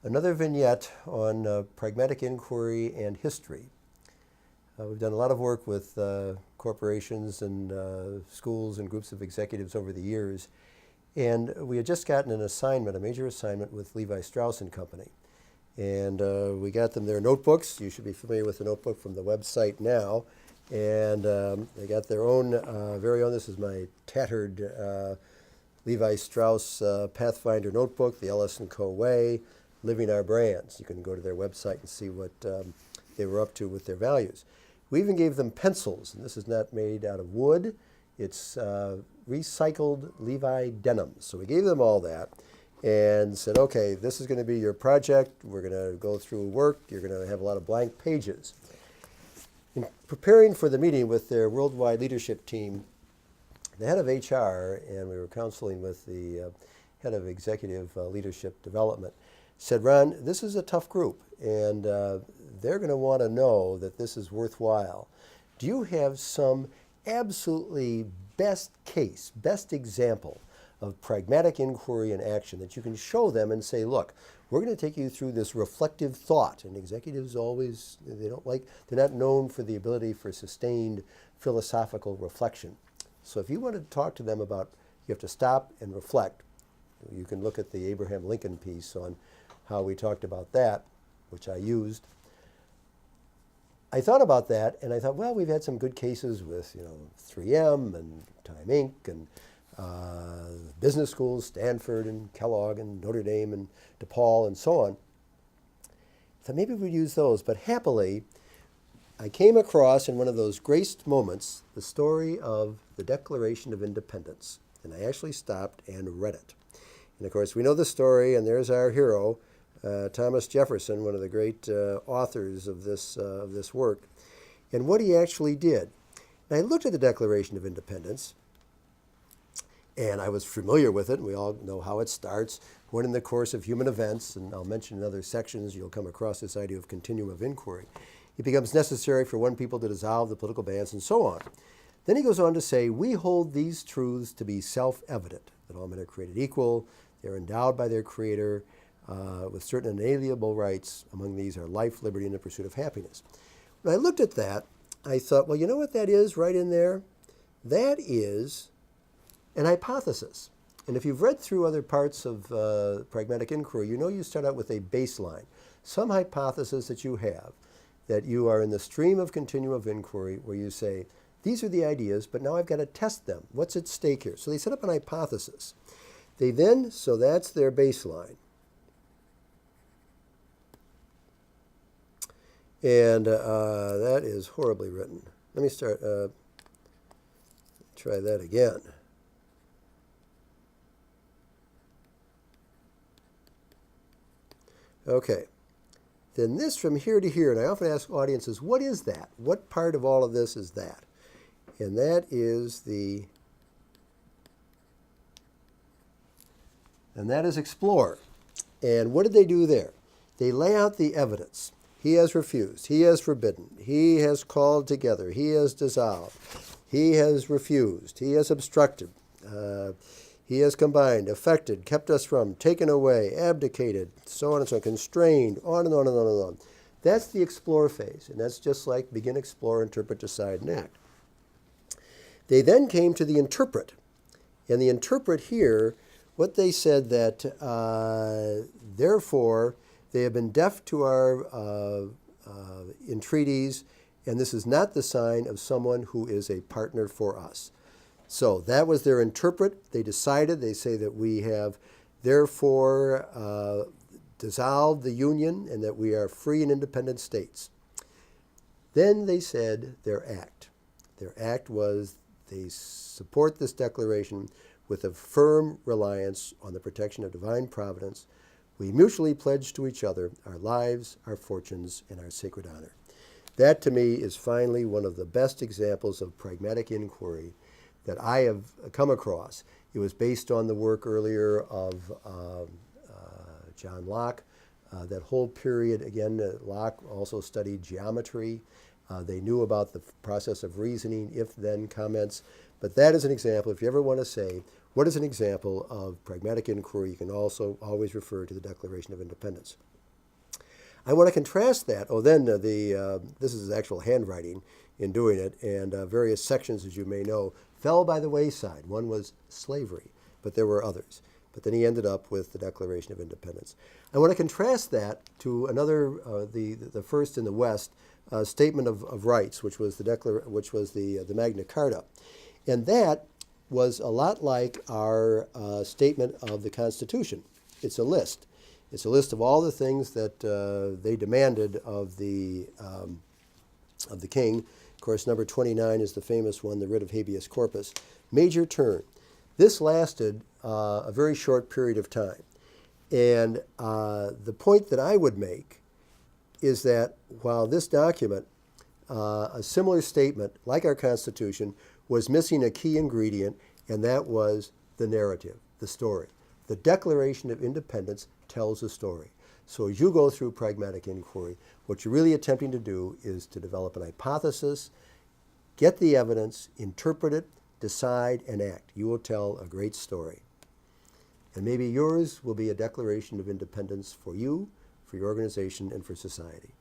Another vignette on pragmatic inquiry and history. We've done a lot of work with corporations and schools and groups of executives over the years, and we had just gotten an assignment, a major assignment with Levi Strauss & Company. And we got them their notebooks. You should be familiar with the notebook from the website now. And they got their own, very own, this is my tattered Levi Strauss Pathfinder notebook, the Ellis & Co. Way, Living Our Brands. You can go to their website and see what they were up to with their values. We even gave them pencils, and this is not made out of wood. It's recycled Levi denim. So we gave them all that and said, okay, this is going to be your project. We're going to go through work. You're going to have a lot of blank pages. In preparing for the meeting with their worldwide leadership team, the head of HR, and we were counseling with the head of executive leadership development, said, Ron, this is a tough group, and they're going to want to know that this is worthwhile. Do you have some absolutely best case, best example of pragmatic inquiry and action that you can show them and say, look, we're going to take you through this reflective thought. And executives always, they're not known for the ability for sustained philosophical reflection. So if you want to talk to them about, you have to stop and reflect. You can look at the Abraham Lincoln piece on how we talked about that, which I used. I thought about that, and I thought, well, we've had some good cases with, 3M and Time Inc. and business schools, Stanford and Kellogg and Notre Dame and DePaul and so on. So maybe we'd use those. But happily, I came across in one of those graced moments the story of the Declaration of Independence. And I actually stopped and read it. And of course, we know the story, and there's our hero, Thomas Jefferson, one of the great authors of this work, and what he actually did. And I looked at the Declaration of Independence, and I was familiar with it, and we all know how it starts. When in the course of human events, and I'll mention in other sections, you'll come across this idea of continuum of inquiry, it becomes necessary for one people to dissolve the political bands and so on. Then he goes on to say, we hold these truths to be self-evident, that all men are created equal, they're endowed by their Creator with certain inalienable rights. Among these are life, liberty, and the pursuit of happiness. When I looked at that, I thought, well, you know what that is right in there? That is an hypothesis. And if you've read through other parts of pragmatic inquiry, you start out with a baseline, some hypothesis that you have, that you are in the stream of continuum of inquiry where you say, these are the ideas, but now I've got to test them. What's at stake here? So they set up an hypothesis. They then, so that's their baseline. And that is horribly written. Let me start, try that again. Okay. Then this from here to here, and I often ask audiences, what is that? What part of all of this is that? And that is explore. And what did they do there? They lay out the evidence. He has refused. He has forbidden. He has called together. He has dissolved. He has refused. He has obstructed. He has combined, affected, kept us from, taken away, abdicated, so on and so on, constrained, on and on and on and on. That's the explore phase, and that's just like begin, explore, interpret, decide, and act. They then came to the interpret. And the interpret here, what they said that, therefore, they have been deaf to our entreaties, and this is not the sign of someone who is a partner for us. So that was their interpret. They decided, they say that we have therefore dissolved the Union and that we are free and independent states. Then they said their act. Their act was they support this declaration with a firm reliance on the protection of divine providence. We mutually pledge to each other our lives, our fortunes, and our sacred honor. That, to me, is finally one of the best examples of pragmatic inquiry that I have come across. It was based on the work earlier of John Locke. That whole period, again, Locke also studied geometry. They knew about the process of reasoning, if-then comments. But that is an example. If you ever want to say, what is an example of pragmatic inquiry, you can also always refer to the Declaration of Independence. I want to contrast that. Oh, then this is actual handwriting in doing it, and various sections, as you may know, fell by the wayside. One was slavery, but there were others. But then he ended up with the Declaration of Independence. I want to contrast that to another, the first in the West, Statement of Rights, which was the Magna Carta, and that was a lot like our statement of the Constitution. It's a list. It's a list of all the things that they demanded of the king. Of course, number 29 is the famous one, the writ of habeas corpus. Major turn. This lasted a very short period of time. And the point that I would make is that while this document, a similar statement, like our Constitution, was missing a key ingredient, and that was the narrative, the story. The Declaration of Independence tells a story. So as you go through pragmatic inquiry, what you're really attempting to do is to develop an hypothesis, get the evidence, interpret it, decide, and act. You will tell a great story. And maybe yours will be a Declaration of Independence for you, for your organization, and for society.